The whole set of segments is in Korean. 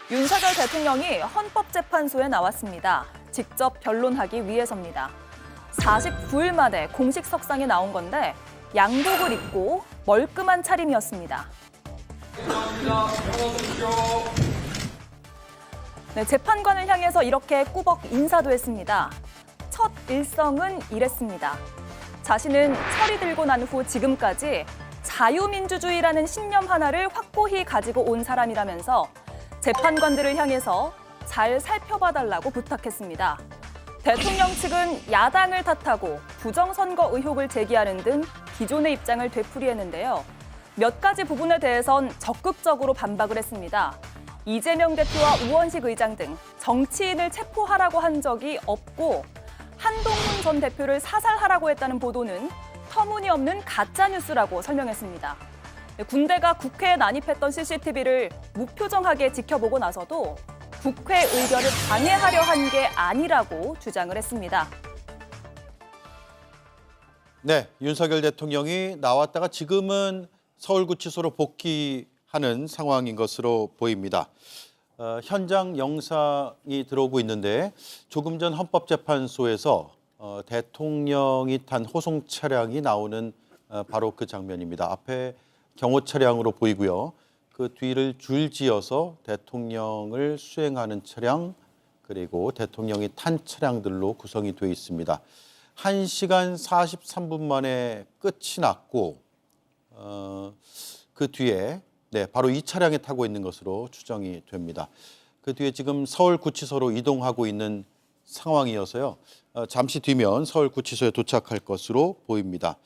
윤석열 대통령이 헌법재판소에 나왔습니다. 직접 변론하기 위해서입니다. 49일 만에 공식 석상에 나온 건데 양복을 입고 멀끔한 차림이었습니다. 네, 재판관을 향해서 이렇게 꾸벅 인사도 했습니다. 첫 일성은 이랬습니다. 자신은 철이 들고 난 후 지금까지 자유민주주의라는 신념 하나를 확고히 가지고 온 사람이라면서 재판관들을 향해서 잘 살펴봐달라고 부탁했습니다. 대통령 측은 야당을 탓하고 부정선거 의혹을 제기하는 등 기존의 입장을 되풀이했는데요. 몇 가지 부분에 대해선 적극적으로 반박을 했습니다. 이재명 대표와 우원식 의장 등 정치인을 체포하라고 한 적이 없고 한동훈 전 대표를 사살하라고 했다는 보도는 터무니없는 가짜뉴스라고 설명했습니다. 군대가 국회에 난입했던 CCTV를 무표정하게 지켜보고 나서도 국회 의결을 방해하려 한 게 아니라고 주장을 했습니다. 네, 윤석열 대통령이 나왔다가 지금은 서울구치소로 복귀하는 상황인 것으로 보입니다. 현장 영상이 들어오고 있는데 조금 전 헌법재판소에서 대통령이 탄 호송 차량이 나오는 바로 그 장면입니다. 앞에 경호 차량으로 보이고요. 그 뒤를 줄지어서 대통령을 수행하는 차량 그리고 대통령이 탄 차량들로 구성이 되어 있습니다. 1시간 43분 만에 끝이 났고 그 뒤에 바로 이 차량에 타고 있는 것으로 추정이 됩니다. 그 뒤에 지금 서울구치소로 이동하고 있는 상황이어서요. 잠시 뒤면 서울구치소에 도착할 것으로 보입니다.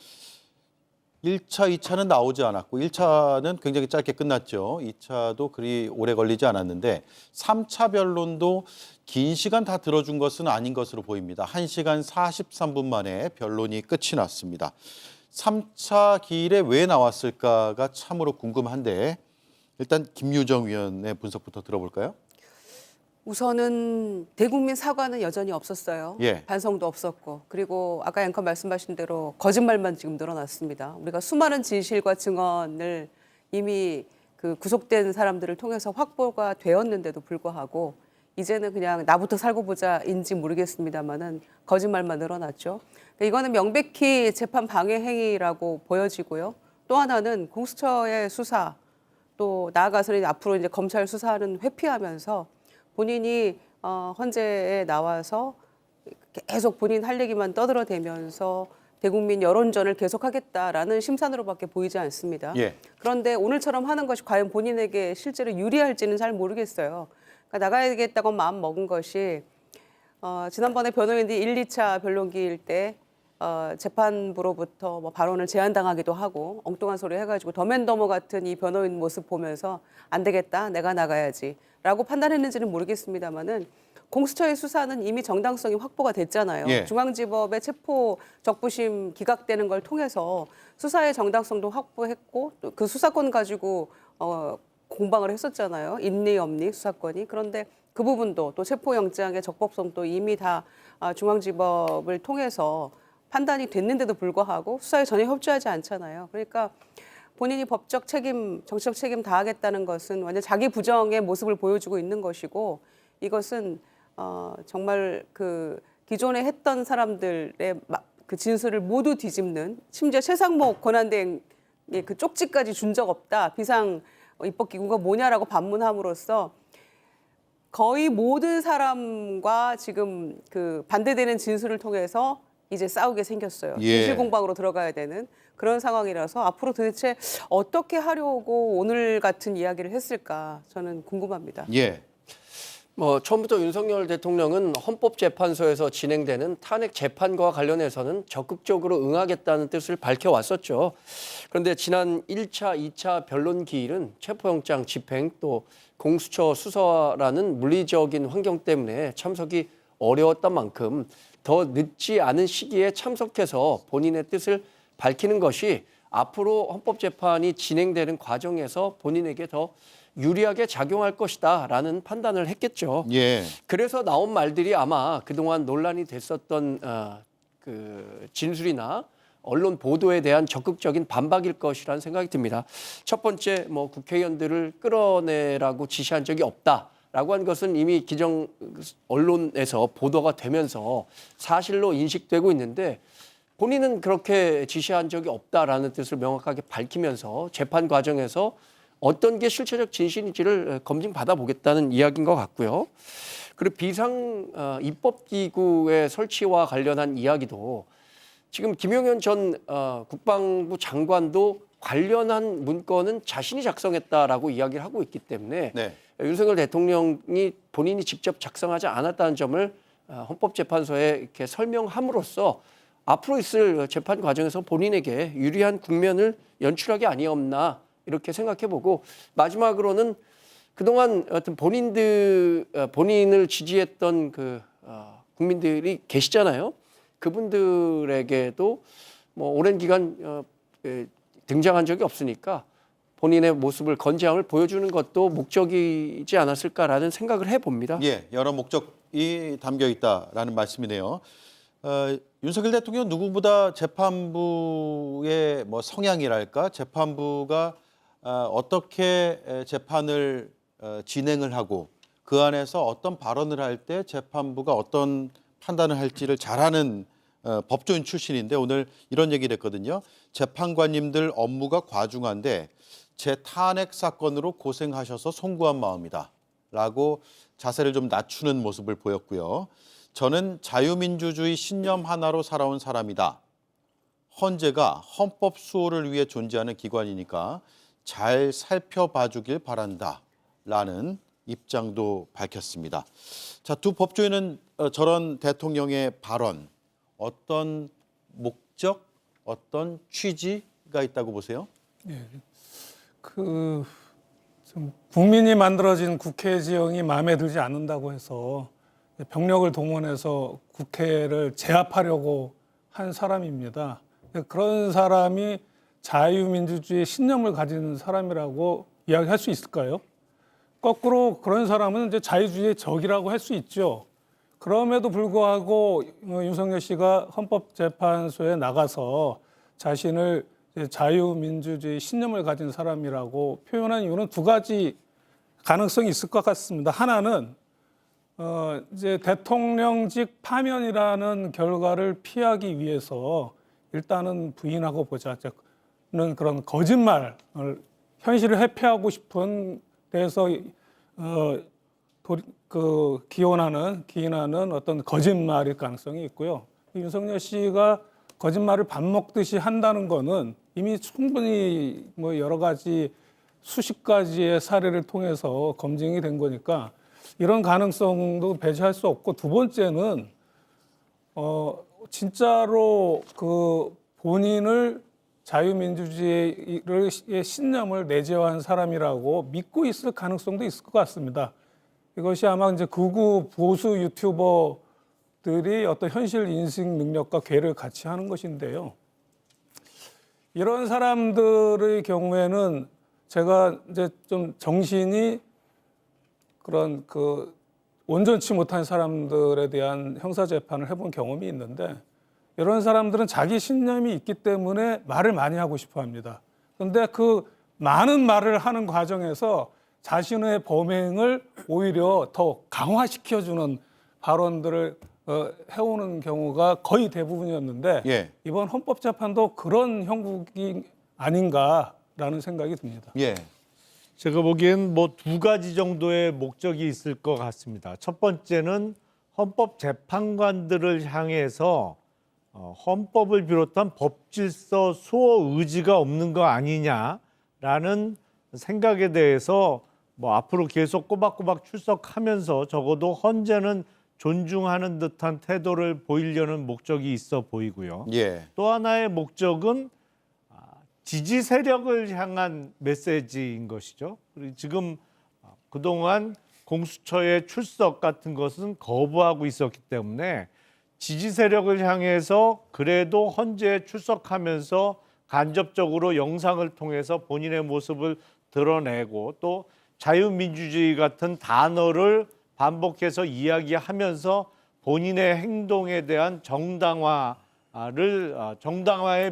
1차, 2차는 나오지 않았고 1차는 굉장히 짧게 끝났죠. 2차도 그리 오래 걸리지 않았는데 3차 변론도 긴 시간 다 들어준 것은 아닌 것으로 보입니다. 1시간 43분 만에 변론이 끝이 났습니다. 3차 기일에 왜 나왔을까가 참으로 궁금한데 일단 김유정 위원의 분석부터 들어볼까요? 우선은 대국민 사과는 여전히 없었어요. 예. 반성도 없었고 그리고 아까 앵커 말씀하신 대로 거짓말만 지금 늘어났습니다. 우리가 수많은 진실과 증언을 이미 그 구속된 사람들을 통해서 확보가 되었는데도 불구하고 이제는 그냥 나부터 살고 보자인지 모르겠습니다만은 거짓말만 늘어났죠. 이거는 명백히 재판 방해 행위라고 보여지고요. 또 하나는 공수처의 수사 또 나아가서는 앞으로 이제 검찰 수사는 회피하면서 본인이 헌재에 나와서 계속 본인 할 얘기만 떠들어대면서 대국민 여론전을 계속하겠다라는 심산으로밖에 보이지 않습니다. 예. 그런데 오늘처럼 하는 것이 과연 본인에게 실제로 유리할지는 잘 모르겠어요. 그러니까 나가야겠다고 마음 먹은 것이 지난번에 변호인들이 1, 2차 변론기일 때 재판부로부터 뭐 발언을 제한당하기도 하고 엉뚱한 소리 해가지고 더맨더머 같은 이 변호인 모습 보면서 안 되겠다, 내가 나가야지라고 판단했는지는 모르겠습니다만은 공수처의 수사는 이미 정당성이 확보가 됐잖아요. 예. 중앙지법의 체포 적부심 기각되는 걸 통해서 수사의 정당성도 확보했고 또 그 수사권 가지고 공방을 했었잖아요. 있니 없니 수사권이. 그런데 그 부분도 또 체포영장의 적법성도 이미 다 중앙지법을 통해서 판단이 됐는데도 불구하고 수사에 전혀 협조하지 않잖아요. 그러니까 본인이 법적 책임, 정치적 책임 다하겠다는 것은 완전 자기 부정의 모습을 보여주고 있는 것이고 이것은 정말 그 기존에 했던 사람들의 그 진술을 모두 뒤집는 심지어 최상목 권한대행의 그 쪽지까지 준 적 없다. 비상 입법기구가 뭐냐라고 반문함으로써 거의 모든 사람과 지금 그 반대되는 진술을 통해서 이제 싸우게 생겼어요. 예. 진실 공방으로 들어가야 되는 그런 상황이라서 앞으로 도대체 어떻게 하려고 오늘 같은 이야기를 했을까 저는 궁금합니다. 예. 처음부터 윤석열 대통령은 헌법재판소에서 진행되는 탄핵 재판과 관련해서는 적극적으로 응하겠다는 뜻을 밝혀왔었죠. 그런데 지난 1차, 2차 변론 기일은 체포영장 집행 또 공수처 수사라는 물리적인 환경 때문에 참석이 어려웠던 만큼 더 늦지 않은 시기에 참석해서 본인의 뜻을 밝히는 것이 앞으로 헌법재판이 진행되는 과정에서 본인에게 더 유리하게 작용할 것이다라는 판단을 했겠죠. 예. 그래서 나온 말들이 아마 그동안 논란이 됐었던 그 진술이나 언론 보도에 대한 적극적인 반박일 것이라는 생각이 듭니다. 첫 번째, 국회의원들을 끌어내라고 지시한 적이 없다. 라고 한 것은 이미 기정 언론에서 보도가 되면서 사실로 인식되고 있는데 본인은 그렇게 지시한 적이 없다라는 뜻을 명확하게 밝히면서 재판 과정에서 어떤 게 실체적 진실인지를 검증받아 보겠다는 이야기인 것 같고요. 그리고 비상 입법기구의 설치와 관련한 이야기도 지금 김용현 전 국방부 장관도 관련한 문건은 자신이 작성했다라고 이야기를 하고 있기 때문에 네. 윤석열 대통령이 본인이 직접 작성하지 않았다는 점을 헌법재판소에 이렇게 설명함으로써 앞으로 있을 재판 과정에서 본인에게 유리한 국면을 연출하기 아니었나 이렇게 생각해보고 마지막으로는 그동안 어떤 본인을 지지했던 국민들이 계시잖아요. 그분들에게도 뭐 오랜 기간 등장한 적이 없으니까 본인의 모습을 건재함을 보여주는 것도 목적이지 않았을까라는 생각을 해봅니다. 예, 여러 목적이 담겨 있다라는 말씀이네요. 윤석열 대통령 누구보다 재판부의 뭐 성향이랄까, 재판부가 어떻게 재판을 진행을 하고 그 안에서 어떤 발언을 할 때 재판부가 어떤 판단을 할지를 잘하는 법조인 출신인데 오늘 이런 얘기를 했거든요. 재판관님들 업무가 과중한데 제 탄핵 사건으로 고생하셔서 송구한 마음이다 라고 자세를 좀 낮추는 모습을 보였고요. 저는 자유민주주의 신념 하나로 살아온 사람이다. 헌재가 헌법 수호를 위해 존재하는 기관이니까 잘 살펴봐 주길 바란다 라는 입장도 밝혔습니다. 자, 두 법조인은 저런 대통령의 발언 어떤 목적, 어떤 취지가 있다고 보세요? 좀 국민이 만들어진 국회 지형이 마음에 들지 않는다고 해서 병력을 동원해서 국회를 제압하려고 한 사람입니다. 그런 사람이 자유민주주의 신념을 가진 사람이라고 이야기할 수 있을까요? 거꾸로 그런 사람은 이제 자유주의의 적이라고 할 수 있죠. 그럼에도 불구하고 윤석열 씨가 헌법재판소에 나가서 자신을 자유민주주의 신념을 가진 사람이라고 표현한 이유는 두 가지 가능성이 있을 것 같습니다. 하나는 이제 대통령직 파면이라는 결과를 피하기 위해서 일단은 부인하고 보자는 그런 거짓말을 현실을 회피하고 싶은 데서 기인하는 어떤 거짓말일 가능성이 있고요. 윤석열 씨가 거짓말을 밥 먹듯이 한다는 거는 이미 충분히 뭐 여러 가지 수십 가지의 사례를 통해서 검증이 된 거니까 이런 가능성도 배제할 수 없고 두 번째는 진짜로 그 본인을 자유민주주의의 신념을 내재화한 사람이라고 믿고 있을 가능성도 있을 것 같습니다. 이것이 아마 이제 극우 보수 유튜버들이 어떤 현실 인식 능력과 궤를 같이 하는 것인데요. 이런 사람들의 경우에는 제가 이제 좀 정신이 그런 온전치 못한 사람들에 대한 형사 재판을 해본 경험이 있는데 이런 사람들은 자기 신념이 있기 때문에 말을 많이 하고 싶어 합니다. 그런데 그 많은 말을 하는 과정에서 자신의 범행을 오히려 더 강화시켜주는 발언들을 해오는 경우가 거의 대부분이었는데 예. 이번 헌법재판도 그런 형국이 아닌가라는 생각이 듭니다. 예. 제가 보기엔 뭐 두 가지 정도의 목적이 있을 것 같습니다. 첫 번째는 헌법재판관들을 향해서 헌법을 비롯한 법질서 수호 의지가 없는 거 아니냐라는 생각에 대해서 뭐 앞으로 계속 꼬박꼬박 출석하면서 적어도 헌재는 존중하는 듯한 태도를 보이려는 목적이 있어 보이고요. 예. 또 하나의 목적은 지지 세력을 향한 메시지인 것이죠. 그리고 지금 그동안 공수처의 출석 같은 것은 거부하고 있었기 때문에 지지 세력을 향해서 그래도 헌재에 출석하면서 간접적으로 영상을 통해서 본인의 모습을 드러내고 또 자유민주주의 같은 단어를 반복해서 이야기하면서 본인의 행동에 대한 정당화의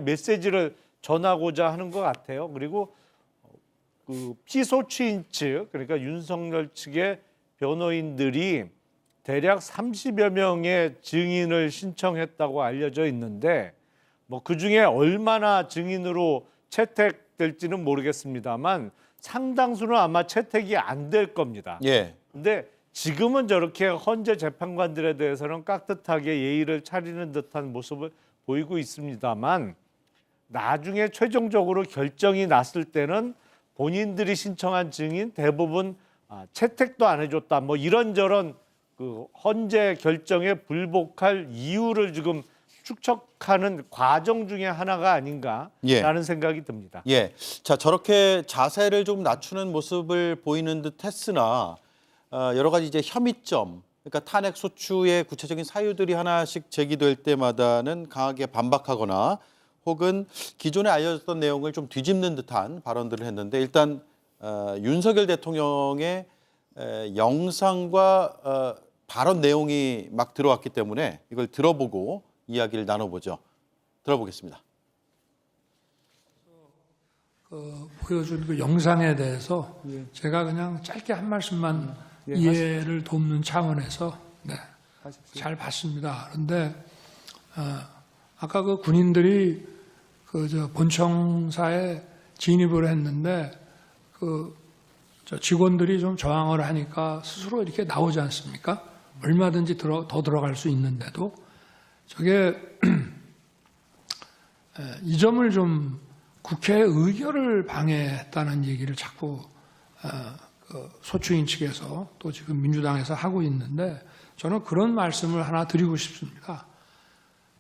메시지를 전하고자 하는 것 같아요. 그리고 그 피소추인 측, 그러니까 윤석열 측의 변호인들이 대략 30여 명의 증인을 신청했다고 알려져 있는데 뭐 그중에 얼마나 증인으로 채택될지는 모르겠습니다만 상당수는 아마 채택이 안 될 겁니다. 예. 근데 지금은 저렇게 헌재 재판관들에 대해서는 깍듯하게 예의를 차리는 듯한 모습을 보이고 있습니다만 나중에 최종적으로 결정이 났을 때는 본인들이 신청한 증인 대부분 채택도 안 해줬다. 뭐 이런저런 그 헌재 결정에 불복할 이유를 지금 축적하는 과정 중에 하나가 아닌가라는 예. 생각이 듭니다. 예. 자, 저렇게 자세를 좀 낮추는 모습을 보이는 듯 했으나 여러 가지 이제 혐의점, 그러니까 탄핵 소추의 구체적인 사유들이 하나씩 제기될 때마다는 강하게 반박하거나 혹은 기존에 알려졌던 내용을 좀 뒤집는 듯한 발언들을 했는데 일단 윤석열 대통령의 영상과 발언 내용이 막 들어왔기 때문에 이걸 들어보고 이야기를 나눠보죠. 들어보겠습니다. 보여준 그 영상에 대해서 제가 그냥 짧게 한 말씀만 이해를 돕는 차원에서 잘 봤습니다. 그런데 아까 그 군인들이 그 본청사에 진입을 했는데 저 직원들이 좀 저항을 하니까 스스로 이렇게 나오지 않습니까? 얼마든지 더 들어갈 수 있는데도 저게 이 점을 좀 국회의 의결을 방해했다는 얘기를 자꾸 그 소추인 측에서 또 지금 민주당에서 하고 있는데 저는 그런 말씀을 하나 드리고 싶습니다.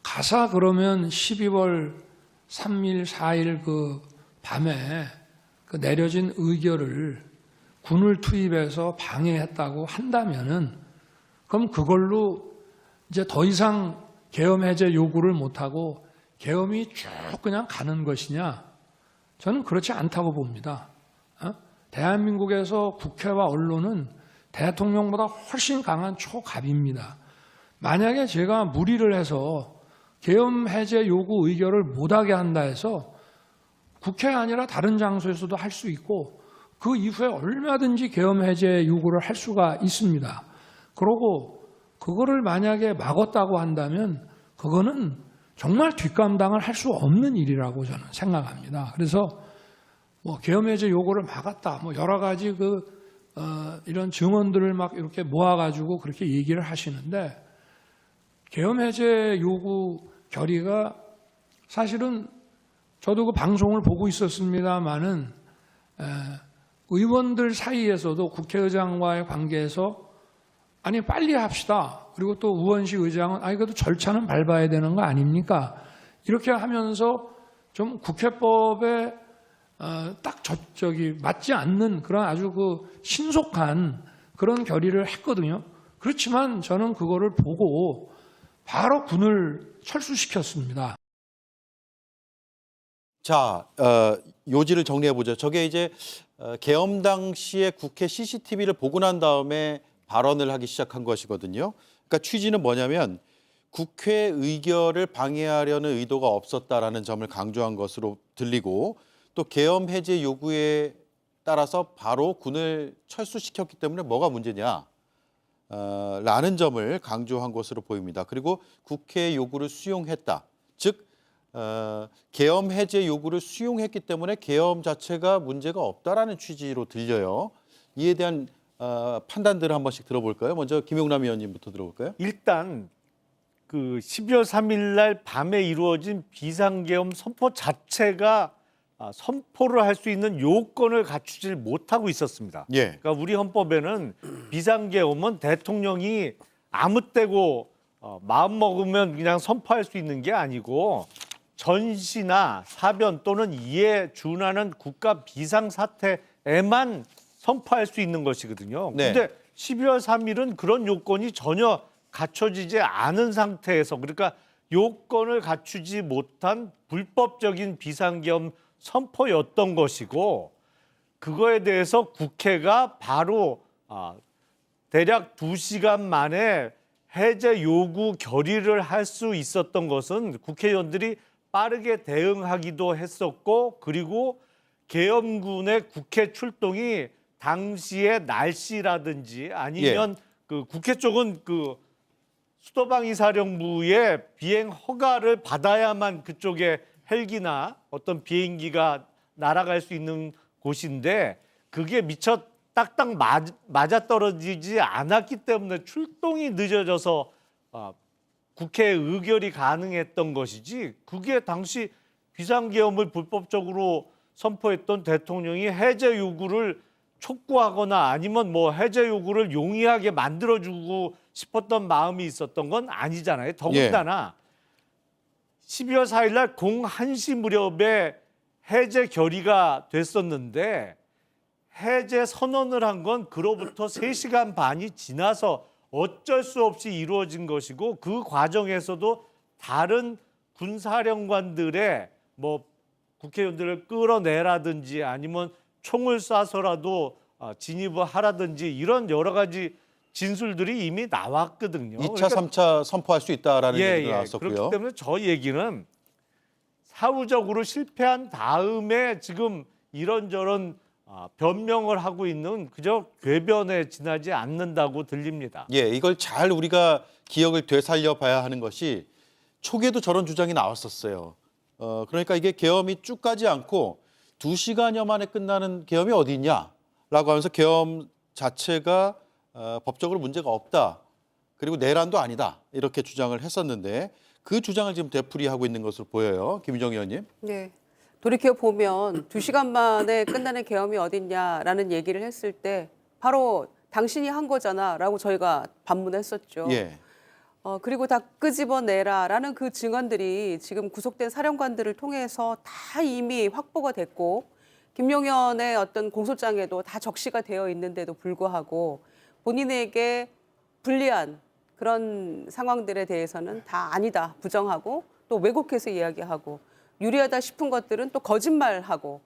가사 그러면 12월 3일, 4일 그 밤에 그 내려진 의결을 군을 투입해서 방해했다고 한다면은 그럼 그걸로 이제 더 이상 계엄 해제 요구를 못하고 계엄이 쭉 그냥 가는 것이냐? 저는 그렇지 않다고 봅니다. 대한민국에서 국회와 언론은 대통령보다 훨씬 강한 초갑입니다. 만약에 제가 무리를 해서 계엄 해제 요구 의결을 못하게 한다 해서 국회 아니라 다른 장소에서도 할 수 있고 그 이후에 얼마든지 계엄 해제 요구를 할 수가 있습니다. 그러고 그거를 만약에 막았다고 한다면 그거는 정말 뒷감당을 할 수 없는 일이라고 저는 생각합니다. 그래서 뭐 계엄 해제 요구를 막았다, 뭐 여러 가지 이런 증언들을 막 이렇게 모아가지고 그렇게 얘기를 하시는데 계엄 해제 요구 결의가 사실은 저도 그 방송을 보고 있었습니다만은 의원들 사이에서도 국회의장과의 관계에서 아니 빨리 합시다. 그리고 또 우원식 의장은 아니 그래도 절차는 밟아야 되는 거 아닙니까? 이렇게 하면서 좀 국회법에 딱 저기 맞지 않는 그런 아주 그 신속한 그런 결의를 했거든요. 그렇지만 저는 그거를 보고 바로 군을 철수시켰습니다. 자, 요지를 정리해보죠. 저게 이제 계엄 당시에 국회 CCTV를 보고 난 다음에 발언을 하기 시작한 것이거든요. 그러니까 취지는 뭐냐면 국회 의결을 방해하려는 의도가 없었다라는 점을 강조한 것으로 들리고 또 계엄 해제 요구에 따라서 바로 군을 철수시켰기 때문에 뭐가 문제냐 라는 점을 강조한 것으로 보입니다. 그리고 국회의 요구를 수용했다. 즉 계엄 해제 요구를 수용했기 때문에 계엄 자체가 문제가 없다라는 취지로 들려요. 이에 대한 판단들을 한 번씩 들어볼까요? 먼저 김용남 의원님부터 들어볼까요? 일단 그 12월 3일 날 밤에 이루어진 비상계엄 선포 자체가 선포를 할 수 있는 요건을 갖추질 못하고 있었습니다. 예. 그러니까 우리 헌법에는 비상계엄은 대통령이 아무 때고 마음 먹으면 그냥 선포할 수 있는 게 아니고 전시나 사변 또는 이에 준하는 국가 비상사태에만 선포할 수 있는 것이거든요. 네. 그런데 12월 3일은 그런 요건이 전혀 갖춰지지 않은 상태에서 그러니까 요건을 갖추지 못한 불법적인 비상계엄 선포였던 것이고 그거에 대해서 국회가 바로 대략 2시간 만에 해제 요구 결의를 할 수 있었던 것은 국회의원들이 빠르게 대응하기도 했었고 그리고 계엄군의 국회 출동이 당시의 날씨라든지 아니면 그 국회 쪽은 그 수도방위 사령부의 비행 허가를 받아야만 그쪽에 헬기나 어떤 비행기가 날아갈 수 있는 곳인데 그게 미처 딱딱 맞아떨어지지 않았기 때문에 출동이 늦어져서 국회 의결이 가능했던 것이지 그게 당시 비상계엄을 불법적으로 선포했던 대통령이 해제 요구를 촉구하거나 아니면 뭐 해제 요구를 용이하게 만들어주고 싶었던 마음이 있었던 건 아니잖아요. 더군다나 12월 4일 날 01시 무렵에 해제 결의가 됐었는데 해제 선언을 한 건 그로부터 3시간 반이 지나서 어쩔 수 없이 이루어진 것이고 그 과정에서도 다른 군사령관들의 뭐 국회의원들을 끌어내라든지 아니면 총을 쏴서라도 진입을 하라든지 이런 여러 가지 진술들이 이미 나왔거든요. 2차, 3차 선포할 수 있다라는 얘기도 나왔었고요. 그렇기 때문에 저 얘기는 사후적으로 실패한 다음에 지금 이런저런 변명을 하고 있는 그저 궤변에 지나지 않는다고 들립니다. 이걸 잘 우리가 기억을 되살려 봐야 하는 것이 초기에도 저런 주장이 나왔었어요. 그러니까 이게 계엄이 쭉 가지 않고 2시간여 만에 끝나는 계엄이 어디 있냐라고 하면서 계엄 자체가 법적으로 문제가 없다. 그리고 내란도 아니다. 이렇게 주장을 했었는데 그 주장을 지금 되풀이하고 있는 것으로 보여요. 김희정 의원님. 네. 돌이켜 보면 2시간 만에 끝나는 계엄이 어딨냐라는 얘기를 했을 때 바로 당신이 한 거잖아라고 저희가 반문했었죠. 그리고 다 끄집어내라라는 그 증언들이 지금 구속된 사령관들을 통해서 다 이미 확보가 됐고 김용현의 어떤 공소장에도 다 적시가 되어 있는데도 불구하고 본인에게 불리한 그런 상황들에 대해서는 다 아니다 부정하고 또 왜곡해서 이야기하고 유리하다 싶은 것들은 또 거짓말하고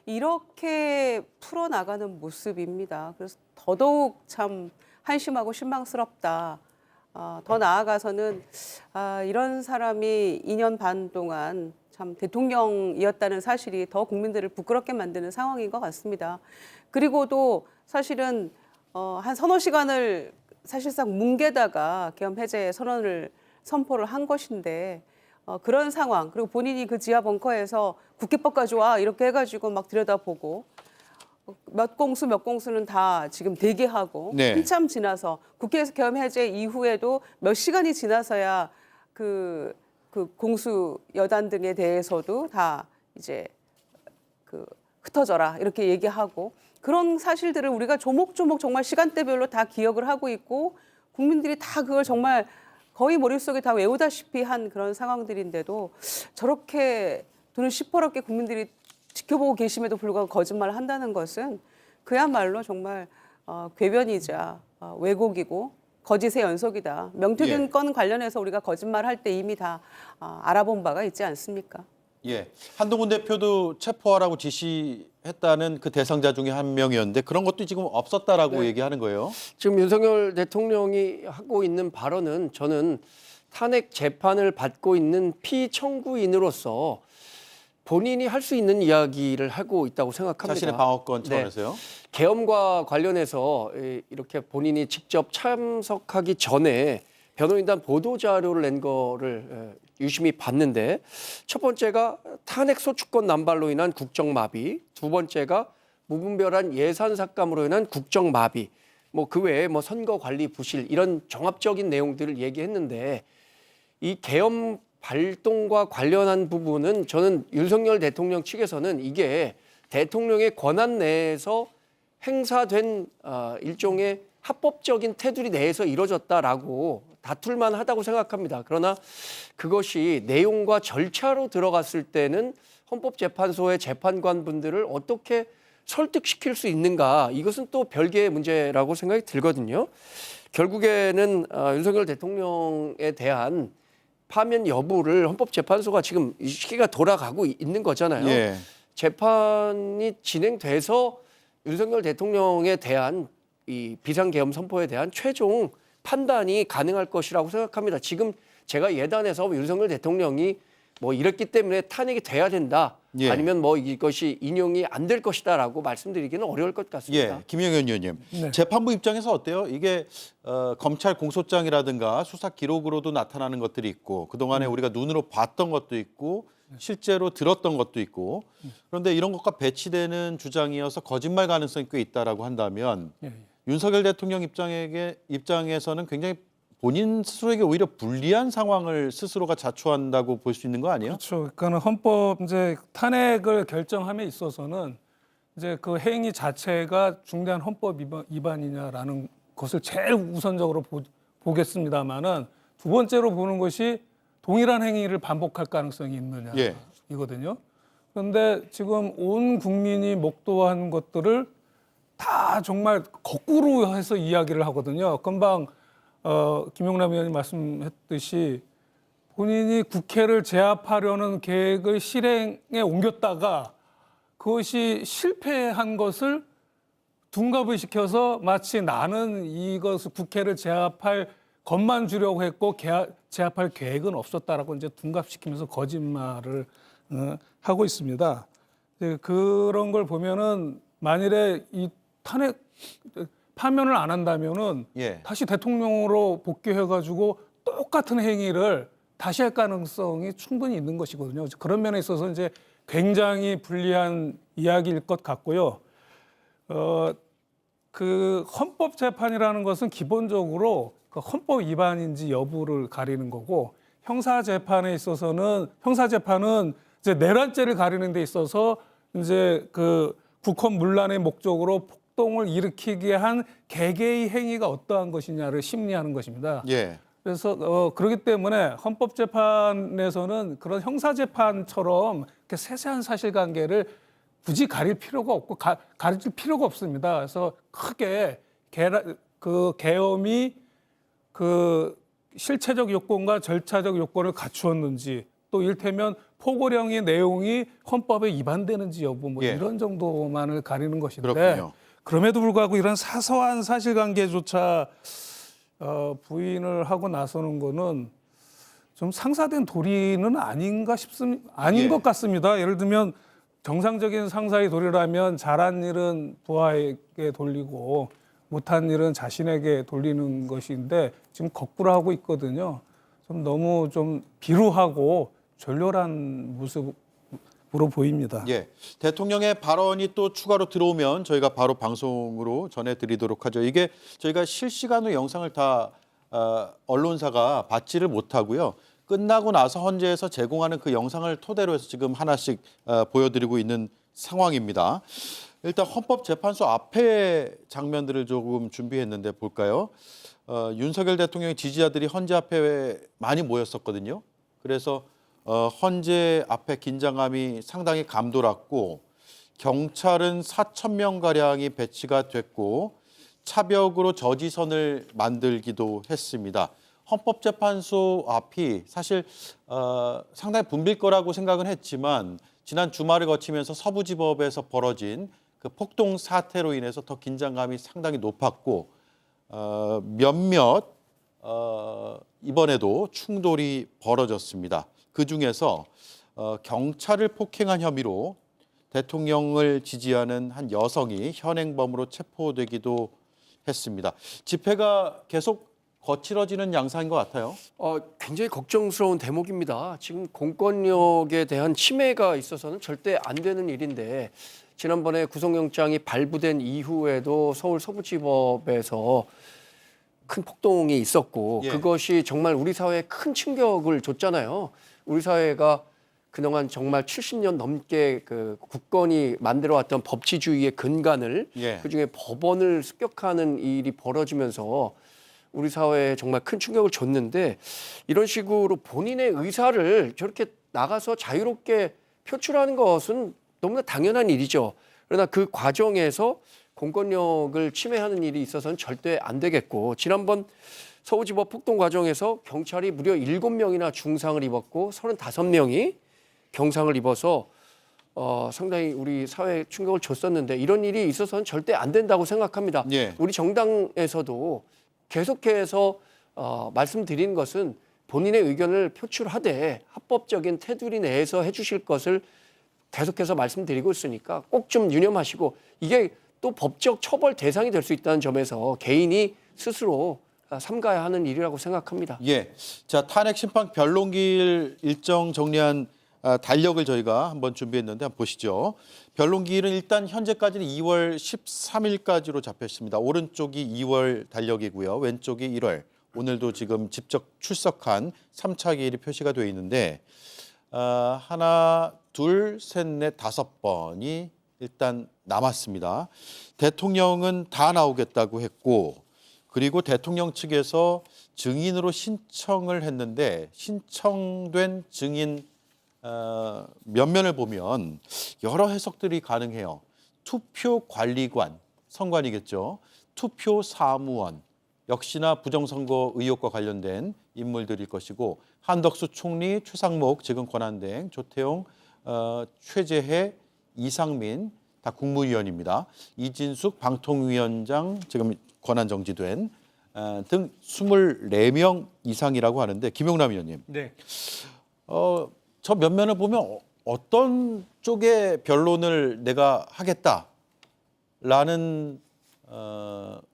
이렇게 풀어나가는 모습입니다. 그래서 더더욱 참 한심하고 실망스럽다. 더 나아가서는 이런 사람이 2년 반 동안 참 대통령이었다는 사실이 더 국민들을 부끄럽게 만드는 상황인 것 같습니다. 그리고도 사실은 한 서너 시간을 사실상 뭉개다가 계엄 해제 선언을 선포를 한 것인데 그런 상황 그리고 본인이 그 지하 벙커에서 국회법 가져와 이렇게 해가지고 막 들여다보고 몇 공수는 다 지금 대기하고 한참 지나서 국회에서 계엄 해제 이후에도 몇 시간이 지나서야 그 공수 여단 등에 대해서도 다 이제 흩어져라 이렇게 얘기하고 그런 사실들을 우리가 조목조목 정말 시간대별로 다 기억을 하고 있고 국민들이 다 그걸 정말 거의 머릿속에 다 외우다시피 한 그런 상황들인데도 저렇게 눈을 시퍼렇게 국민들이 지켜보고 계심에도 불구하고 거짓말을 한다는 것은 그야말로 정말 궤변이자 왜곡이고 거짓의 연속이다. 명태균 건 관련해서 우리가 거짓말할 때 이미 다 알아본 바가 있지 않습니까? 한동훈 대표도 체포하라고 지시했다는 그 대상자 중에 한 명이었는데 그런 것도 지금 없었다라고 얘기하는 거예요. 지금 윤석열 대통령이 하고 있는 발언은 저는 탄핵 재판을 받고 있는 피청구인으로서 본인이 할 수 있는 이야기를 하고 있다고 생각합니다. 자신의 방어권 차원에서요. 계엄과 관련해서 이렇게 본인이 직접 참석하기 전에 변호인단 보도자료를 낸 거를 유심히 봤는데 첫 번째가 탄핵 소추권 남발로 인한 국정마비, 두 번째가 무분별한 예산 삭감으로 인한 국정마비, 뭐 그 외에 뭐 선거 관리 부실 이런 종합적인 내용들을 얘기했는데 이 계엄 발동과 관련한 부분은 저는 윤석열 대통령 측에서는 이게 대통령의 권한 내에서 행사된 일종의 합법적인 테두리 내에서 이루어졌다라고 다툴만 하다고 생각합니다. 그러나 그것이 내용과 절차로 들어갔을 때는 헌법재판소의 재판관분들을 어떻게 설득시킬 수 있는가 이것은 또 별개의 문제라고 생각이 들거든요. 결국에는 윤석열 대통령에 대한 파면 여부를 헌법재판소가 지금 이 시기가 돌아가고 있는 거잖아요. 재판이 진행돼서 윤석열 대통령에 대한 이 비상계엄 선포에 대한 최종 판단이 가능할 것이라고 생각합니다. 지금 제가 예단해서 윤석열 대통령이 뭐 이랬기 때문에 탄핵이 돼야 된다. 예. 아니면 뭐 이것이 인용이 안 될 것이다라고 말씀드리기는 어려울 것 같습니다. 예, 김영현 의원님. 네. 재판부 입장에서 어때요? 이게 검찰 공소장이라든가 수사 기록으로도 나타나는 것들이 있고 그동안에 우리가 눈으로 봤던 것도 있고 실제로 들었던 것도 있고 그런데 이런 것과 배치되는 주장이어서 거짓말 가능성이 꽤 있다라고 한다면 예, 예. 윤석열 대통령 입장에서는 굉장히 본인 스스로에게 오히려 불리한 상황을 스스로가 자초한다고 볼 수 있는 거 아니에요? 그렇죠. 그러니까는 헌법 이제 탄핵을 결정함에 있어서는 이제 그 행위 자체가 중대한 헌법 위반이냐라는 것을 제일 우선적으로 보겠습니다만은 두 번째로 보는 것이 동일한 행위를 반복할 가능성이 있느냐 예. 이거든요. 그런데 지금 온 국민이 목도한 것들을 다 정말 거꾸로 해서 이야기를 하거든요. 금방 김용남 의원이 말씀했듯이 본인이 국회를 제압하려는 계획을 실행에 옮겼다가 그것이 실패한 것을 둔갑을 시켜서 마치 나는 이것을 국회를 제압할 것만 주려고 했고 제압할 계획은 없었다라고 이제 둔갑시키면서 거짓말을 하고 있습니다. 그런 걸 보면은 만일에 이 탄핵 파면을 안 한다면은 예. 다시 대통령으로 복귀해가지고 똑같은 행위를 다시 할 가능성이 충분히 있는 것이거든요. 그런 면에 있어서 이제 굉장히 불리한 이야기일 것 같고요. 그 헌법재판이라는 것은 기본적으로 그 헌법 위반인지 여부를 가리는 거고 형사재판에 있어서는 형사재판은 이제 내란죄를 가리는 데 있어서 이제 그 국헌 문란의 목적으로 폭동을 일으키게 한 개개의 행위가 어떠한 것이냐를 심리하는 것입니다. 예. 그래서 그렇기 때문에 헌법재판에서는 그런 형사재판처럼 이렇게 세세한 사실관계를 굳이 가릴 필요가 없고 가르칠 필요가 없습니다. 그래서 크게 그 계엄이 그 실체적 요건과 절차적 요건을 갖추었는지 또 일테면 포고령의 내용이 헌법에 위반되는지 여부 뭐 예. 이런 정도만을 가리는 것인데 그렇군요. 그럼에도 불구하고 이런 사소한 사실관계조차 부인을 하고 나서는 거는 좀 상사된 도리는 아닌가 싶습니다. 아닌 예. 것 같습니다. 예를 들면 정상적인 상사의 도리라면 잘한 일은 부하에게 돌리고 못한 일은 자신에게 돌리는 것인데 지금 거꾸로 하고 있거든요. 좀 너무 좀 비루하고 졸렬한 모습으로 보입니다. 예, 대통령의 발언이 또 추가로 들어오면 저희가 바로 방송으로 전해드리도록 하죠. 이게 저희가 실시간으로 영상을 다 언론사가 받지를 못하고요. 끝나고 나서 헌재에서 제공하는 그 영상을 토대로 해서 지금 하나씩 보여드리고 있는 상황입니다. 일단 헌법재판소 앞에 장면들을 조금 준비했는데 볼까요? 윤석열 대통령의 지지자들이 헌재 앞에 많이 모였었거든요. 그래서 헌재 앞에 긴장감이 상당히 감돌았고 경찰은 4,000명 가량이 배치가 됐고 차벽으로 저지선을 만들기도 했습니다. 헌법재판소 앞이 사실 상당히 붐빌 거라고 생각은 했지만 지난 주말을 거치면서 서부지법에서 벌어진 그 폭동 사태로 인해서 더 긴장감이 상당히 높았고 몇몇 이번에도 충돌이 벌어졌습니다. 그중에서 경찰을 폭행한 혐의로 대통령을 지지하는 한 여성이 현행범으로 체포되기도 했습니다. 집회가 계속 거칠어지는 양상인 것 같아요. 굉장히 걱정스러운 대목입니다. 지금 공권력에 대한 침해가 있어서는 절대 안 되는 일인데 지난번에 구속영장이 발부된 이후에도 서울 서부지법에서 큰 폭동이 있었고 예. 그것이 정말 우리 사회에 큰 충격을 줬잖아요. 우리 사회가 그동안 정말 70년 넘게 그 국권이 만들어왔던 법치주의의 근간을 예. 그중에 법원을 습격하는 일이 벌어지면서 우리 사회에 정말 큰 충격을 줬는데 이런 식으로 본인의 의사를 저렇게 나가서 자유롭게 표출하는 것은 너무나 당연한 일이죠. 그러나 그 과정에서 공권력을 침해하는 일이 있어서는 절대 안 되겠고 지난번 서울지법 폭동 과정에서 경찰이 무려 7명이나 중상을 입었고 35명이 경상을 입어서 상당히 우리 사회에 충격을 줬었는데 이런 일이 있어서는 절대 안 된다고 생각합니다. 예. 우리 정당에서도 계속해서 말씀드리는 것은 본인의 의견을 표출하되 합법적인 테두리 내에서 해주실 것을 계속해서 말씀드리고 있으니까 꼭 좀 유념하시고 이게 또 법적 처벌 대상이 될 수 있다는 점에서 개인이 스스로 삼가야 하는 일이라고 생각합니다. 예. 자, 탄핵 심판 변론기일 일정 정리한 달력을 저희가 한번 준비했는데 한번 보시죠. 변론기일은 일단 현재까지는 2월 13일까지로 잡혀 있습니다. 오른쪽이 2월 달력이고요. 왼쪽이 1월. 오늘도 지금 직접 출석한 3차 기일이 표시가 되어 있는데 하나, 둘, 셋, 넷, 5번이 일단 남았습니다. 대통령은 다 나오겠다고 했고 그리고 대통령 측에서 증인으로 신청을 했는데 신청된 증인 면면을 보면 여러 해석들이 가능해요. 투표관리관, 선관이겠죠. 투표사무원, 역시나 부정선거 의혹과 관련된 인물들일 것이고 한덕수 총리, 최상목 지금 권한대행, 조태용, 최재해, 이상민 다 국무위원입니다. 이진숙 방통위원장 지금 권한 정지된 등 24명 이상이라고 하는데 김용남 의원님. 네. 저 면면을 보면 어떤 쪽의 변론을 내가 하겠다라는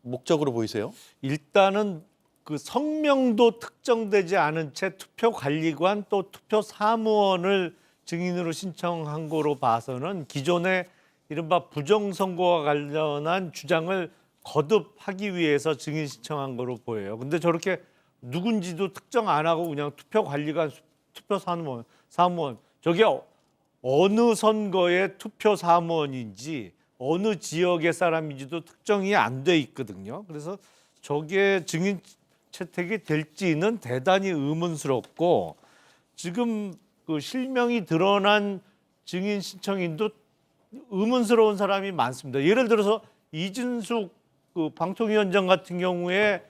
목적으로 보이세요? 일단은 그 성명도 특정되지 않은 채 투표관리관 또 투표사무원을 증인으로 신청한 거로 봐서는 기존의 이른바 부정선거와 관련한 주장을 거듭하기 위해서 증인 신청한 거로 보여요. 근데 저렇게 누군지도 특정 안 하고 그냥 투표관리관, 투표사무원, 저게 어느 선거의 투표사무원인지 어느 지역의 사람인지도 특정이 안 돼 있거든요. 그래서 저게 증인 채택이 될지는 대단히 의문스럽고 지금 그 실명이 드러난 증인 신청인도 의문스러운 사람이 많습니다. 예를 들어서 이진숙 그 방통위원장 같은 경우에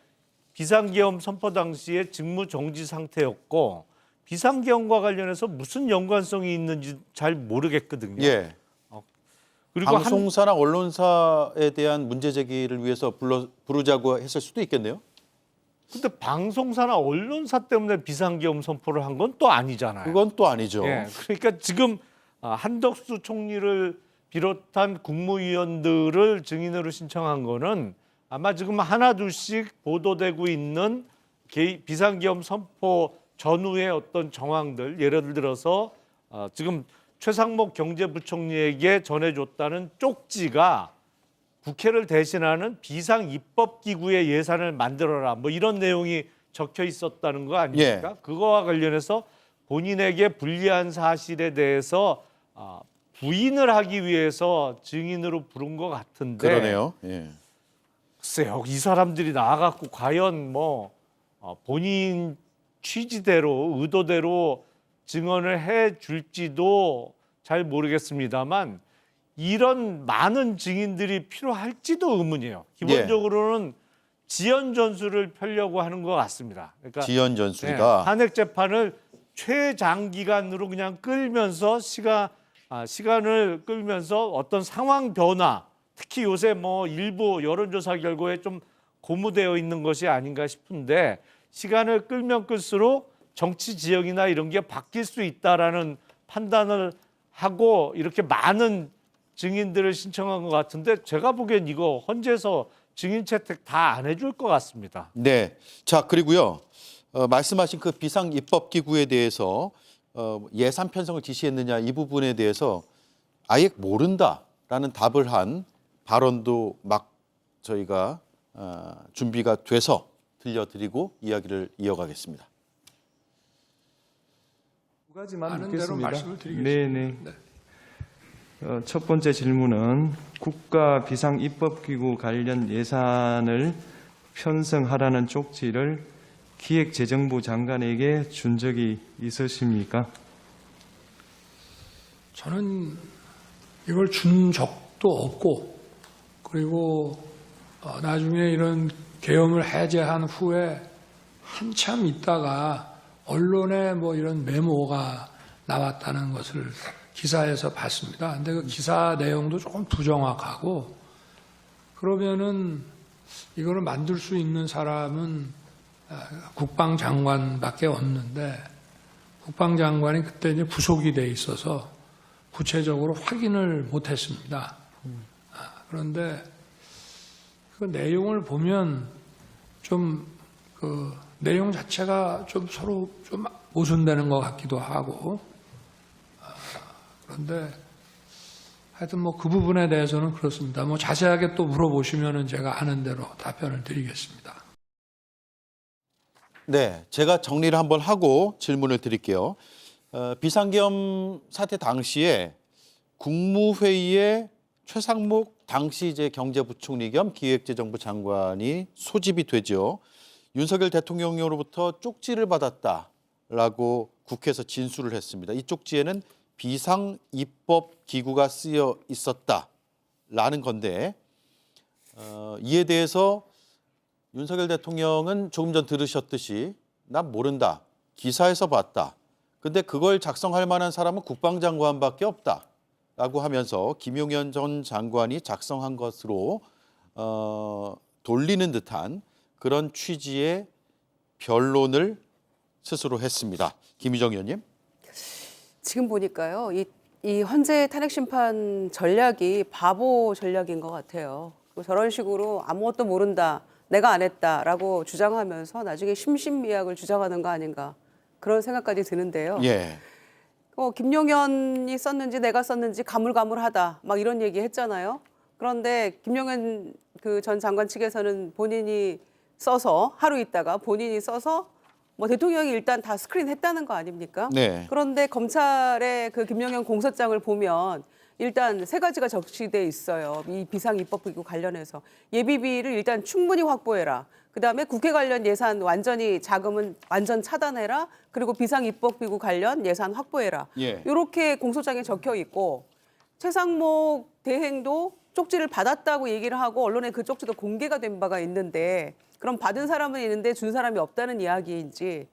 비상계엄 선포 당시에 직무 정지 상태였고 비상계엄과 관련해서 무슨 연관성이 있는지 잘 모르겠거든요. 예. 그리고 방송사나 언론사에 대한 문제 제기를 위해서 부르자고 했을 수도 있겠네요. 근데 방송사나 언론사 때문에 비상계엄 선포를 한 건 또 아니잖아요. 그건 또 아니죠. 예, 그러니까 지금 한덕수 총리를 비롯한 국무위원들을 증인으로 신청한 거는 아마 지금 하나 둘씩 보도되고 있는 비상계엄 선포 전후의 어떤 정황들, 예를 들어서 지금 최상목 경제부총리에게 전해줬다는 쪽지가 국회를 대신하는 비상입법기구의 예산을 만들어라 뭐 이런 내용이 적혀 있었다는 거 아닙니까? 그거와 관련해서 본인에게 불리한 사실에 대해서 부인을 하기 위해서 증인으로 부른 것 같은데 그러네요. 예. 글쎄요, 이 사람들이 나와갖고 과연 뭐 본인 취지대로 의도대로 증언을 해 줄지도 잘 모르겠습니다만 이런 많은 증인들이 필요할지도 의문이에요. 기본적으로는 지연 전술을 펴려고 하는 것 같습니다. 그러니까 지연 전술이다. 탄핵 재판을 최장기간으로 그냥 끌면서 시간을 끌면서 어떤 상황 변화, 특히 요새 뭐 일부 여론조사 결과에 좀 고무되어 있는 것이 아닌가 싶은데 시간을 끌면 끌수록 정치 지형이나 이런 게 바뀔 수 있다라는 판단을 하고 이렇게 많은 증인들을 신청한 것 같은데 제가 보기엔 이거 헌재에서 증인 채택 다 안 해줄 것 같습니다. 네. 자, 그리고요. 말씀하신 그 비상입법기구에 대해서 예산 편성을 지시했느냐 이 부분에 대해서 아예 모른다라는 답을 한 발언도 막 저희가 준비가 돼서 들려드리고 이야기를 이어가겠습니다. 두 가지만 많은 대로 묻겠습니다. 말씀을 드리겠습니다. 네네. 첫 번째 질문은 국가 비상입법기구 관련 예산을 편성하라는 쪽지를 기획재정부 장관에게 준 적이 있으십니까? 저는 이걸 준 적도 없고 그리고 나중에 이런 계엄을 해제한 후에 한참 있다가 언론에 뭐 이런 메모가 나왔다는 것을 기사에서 봤습니다. 근데 그 기사 내용도 조금 부정확하고 그러면은 이거를 만들 수 있는 사람은 국방장관밖에 없는데 국방장관이 그때 이제 부속이 돼 있어서 구체적으로 확인을 못했습니다. 그런데 그 내용을 보면 좀 그 내용 자체가 좀 서로 좀 모순되는 것 같기도 하고, 그런데 하여튼 뭐 그 부분에 대해서는 그렇습니다. 뭐 자세하게 또 물어보시면은 제가 아는 대로 답변을 드리겠습니다. 네, 제가 정리를 한번 하고 질문을 드릴게요. 비상계엄 사태 당시에 국무회의에 최상목 당시 이제 경제부총리 겸 기획재정부 장관이 소집이 되죠. 윤석열 대통령으로부터 쪽지를 받았다라고 국회에서 진술을 했습니다. 이 쪽지에는 비상입법기구가 쓰여 있었다라는 건데 이에 대해서 윤석열 대통령은 조금 전 들으셨듯이 난 모른다. 기사에서 봤다. 근데 그걸 작성할 만한 사람은 국방장관밖에 없다라고 하면서 김용현 전 장관이 작성한 것으로 돌리는 듯한 그런 취지의 변론을 스스로 했습니다. 김희정 의원님. 지금 보니까요, 이 헌재 탄핵 심판 전략이 바보 전략인 것 같아요. 저런 식으로 아무것도 모른다, 내가 안 했다라고 주장하면서 나중에 심신미약을 주장하는 거 아닌가 그런 생각까지 드는데요. 예. 김용현이 썼는지 내가 썼는지 가물가물하다 막 이런 얘기 했잖아요. 그런데 김용현 그 전 장관 측에서는 본인이 써서 하루 있다가 본인이 써서 뭐 대통령이 일단 다 스크린했다는 거 아닙니까? 네. 그런데 검찰의 그 김용현 공소장을 보면 일단 세 가지가 적시돼 있어요. 이 비상입법기구 관련해서 예비비를 일단 충분히 확보해라. 그다음에 국회 관련 예산 완전히 자금은 완전 차단해라. 그리고 비상입법기구 관련 예산 확보해라. 예. 이렇게 공소장에 적혀 있고 최상목 대행도 쪽지를 받았다고 얘기를 하고 언론에 그 쪽지도 공개가 된 바가 있는데 그럼 받은 사람은 있는데 준 사람이 없다는 이야기인지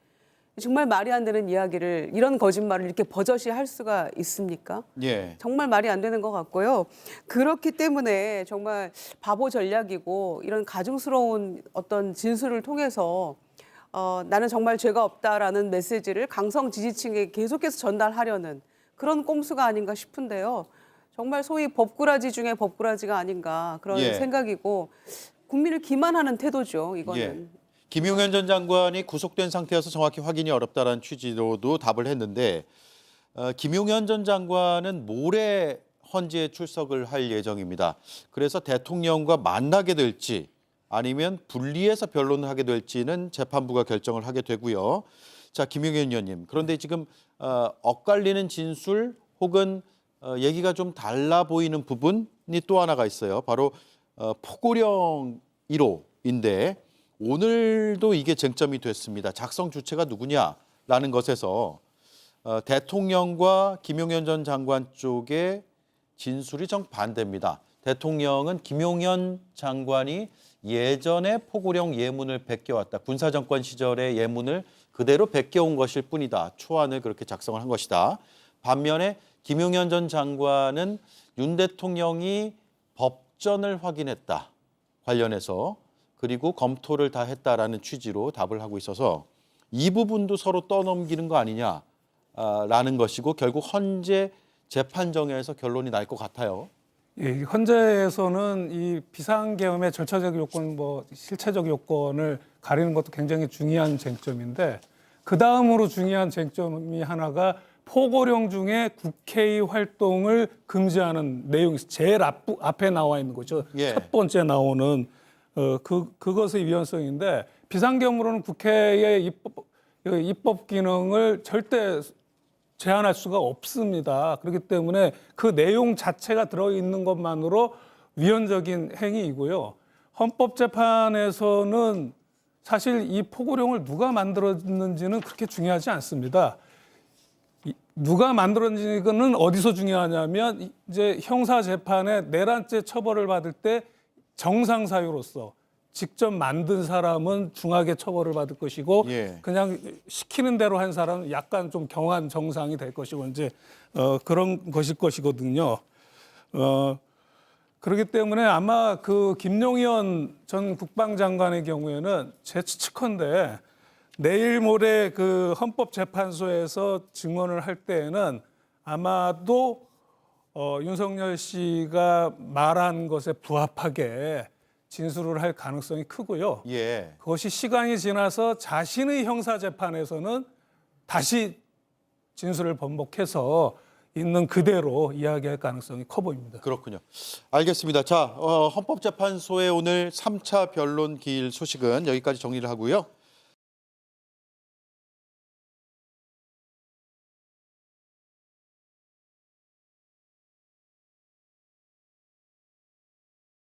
정말 말이 안 되는 이야기를 이런 거짓말을 이렇게 버젓이 할 수가 있습니까? 예. 정말 말이 안 되는 것 같고요. 그렇기 때문에 정말 바보 전략이고 이런 가증스러운 어떤 진술을 통해서 나는 정말 죄가 없다라는 메시지를 강성 지지층에 계속해서 전달하려는 그런 꼼수가 아닌가 싶은데요. 정말 소위 법꾸라지 중에 법꾸라지가 아닌가 그런 예. 생각이고 국민을 기만하는 태도죠. 이거는. 예. 김용현 전 장관이 구속된 상태여서 정확히 확인이 어렵다는 취지로도 답을 했는데 김용현 전 장관은 모레 헌재에 출석을 할 예정입니다. 그래서 대통령과 만나게 될지 아니면 분리해서 변론을 하게 될지는 재판부가 결정을 하게 되고요. 자, 김용현 의원님. 그런데 지금 엇갈리는 진술 혹은 얘기가 좀 달라 보이는 부분이 또 하나가 있어요. 바로 포고령 1호인데 오늘도 이게 쟁점이 됐습니다. 작성 주체가 누구냐라는 것에서 대통령과 김용현 전 장관 쪽의 진술이 정반대입니다. 대통령은 김용현 장관이 예전에 포고령 예문을 베껴왔다. 군사정권 시절의 예문을 그대로 베껴온 것일 뿐이다. 초안을 그렇게 작성을 한 것이다. 반면에 김용현 전 장관은 윤 대통령이 법전을 확인했다. 관련해서 그리고 검토를 다 했다라는 취지로 답을 하고 있어서 이 부분도 서로 떠넘기는 거 아니냐라는 것이고 결국 헌재 재판정에서 결론이 날 것 같아요. 예, 헌재에서는 이 비상계엄의 절차적 요건, 실체적 요건을 가리는 것도 굉장히 중요한 쟁점인데 그 다음으로 중요한 쟁점이 하나가 포고령 중에 국회의 활동을 금지하는 내용이 제일 앞에 나와 있는 거죠. 예. 첫 번째 나오는 그것의 위헌성인데 비상계엄으로는 국회의 입법 기능을 절대 제한할 수가 없습니다. 그렇기 때문에 그 내용 자체가 들어있는 것만으로 위헌적인 행위이고요. 헌법재판에서는 사실 이 포고령을 누가 만들었는지는 그렇게 중요하지 않습니다. 누가 만들었는지는 어디서 중요하냐면 이제 형사재판에 내란죄 처벌을 받을 때 정상사유로서 직접 만든 사람은 중하게 처벌을 받을 것이고 예. 그냥 시키는 대로 한 사람은 약간 좀 경한 정상이 될 것이고 이제 그런 것일 것이거든요. 그렇기 때문에 아마 그 김용현 전 국방장관의 경우에는 제 추측컨대 내일 모레 그 헌법재판소에서 증언을 할 때에는 아마도 윤석열 씨가 말한 것에 부합하게 진술을 할 가능성이 크고요. 예. 그것이 시간이 지나서 자신의 형사 재판에서는 다시 진술을 번복해서 있는 그대로 이야기할 가능성이 커 보입니다. 그렇군요. 알겠습니다. 자, 헌법재판소의 오늘 3차 변론 기일 소식은 여기까지 정리를 하고요.